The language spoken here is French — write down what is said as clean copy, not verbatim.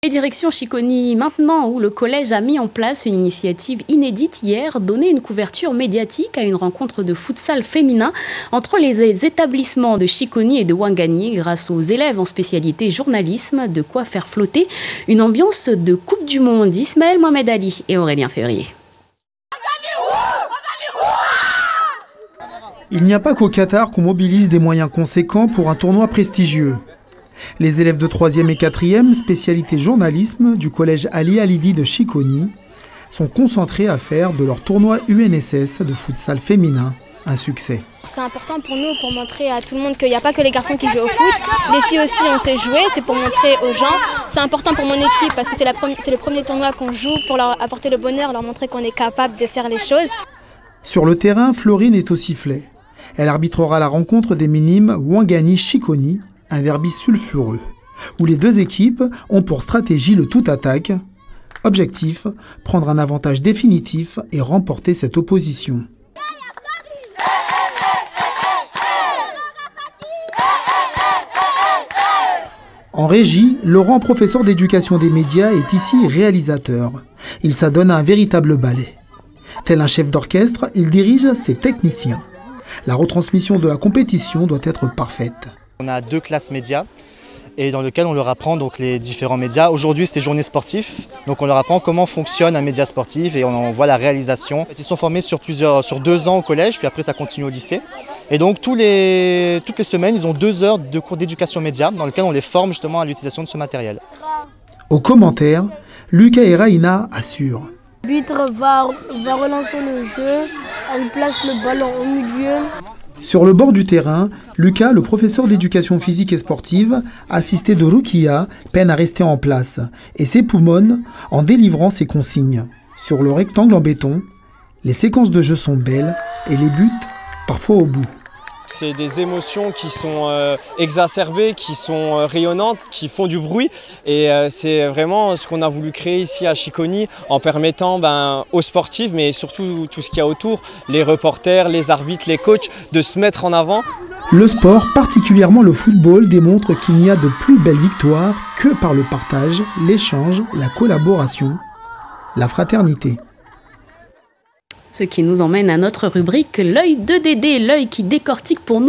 Direction Chiconi maintenant, où le collège a mis en place une initiative inédite hier, donner une couverture médiatique à une rencontre de futsal féminin entre les établissements de Chiconi et de Ouangani grâce aux élèves en spécialité journalisme, de quoi faire flotter une ambiance de Coupe du Monde. Ismaël Mohamed Ali et Aurélien Ferrier. Il n'y a pas qu'au Qatar qu'on mobilise des moyens conséquents pour un tournoi prestigieux. Les élèves de 3e et 4e, spécialité journalisme du collège Ali Halidi de Chiconi, sont concentrés à faire de leur tournoi UNSS de futsal féminin un succès. C'est important pour nous, pour montrer à tout le monde qu'il n'y a pas que les garçons qui jouent au foot. Les filles aussi, on sait jouer, c'est pour montrer aux gens. C'est important pour mon équipe parce que c'est le premier tournoi qu'on joue, pour leur apporter le bonheur, leur montrer qu'on est capable de faire les choses. Sur le terrain, Florine est au sifflet. Elle arbitrera la rencontre des minimes Ouangani-Chiconi, un derby sulfureux, où les deux équipes ont pour stratégie le tout-attaque. Objectif, prendre un avantage définitif et remporter cette opposition. En régie, Laurent, professeur d'éducation des médias, est ici réalisateur. Il s'adonne à un véritable ballet. Tel un chef d'orchestre, il dirige ses techniciens. La retransmission de la compétition doit être parfaite. On a 2 classes médias et dans lesquelles on leur apprend donc les différents médias. Aujourd'hui, c'est journée sportive, donc on leur apprend comment fonctionne un média sportif et on voit la réalisation. Ils sont formés sur 2 ans au collège, puis après ça continue au lycée. Et donc toutes les semaines, ils ont 2 heures de cours d'éducation média dans lesquelles on les forme justement à l'utilisation de ce matériel. Au commentaire, Lucas et Raina assurent. L'arbitre va relancer le jeu, elle place le ballon au milieu. Sur le bord du terrain, Lucas, le professeur d'éducation physique et sportive, assisté de Rukia, peine à rester en place et s'époumonne en délivrant ses consignes. Sur le rectangle en béton, les séquences de jeu sont belles et les buts parfois au bout. C'est des émotions qui sont exacerbées, qui sont rayonnantes, qui font du bruit. Et c'est vraiment ce qu'on a voulu créer ici à Chiconi en permettant aux sportifs, mais surtout tout ce qu'il y a autour, les reporters, les arbitres, les coachs, de se mettre en avant. Le sport, particulièrement le football, démontre qu'il n'y a de plus belles victoires que par le partage, l'échange, la collaboration, la fraternité. Ce qui nous emmène à notre rubrique L'œil de Dédé, l'œil qui décortique pour nous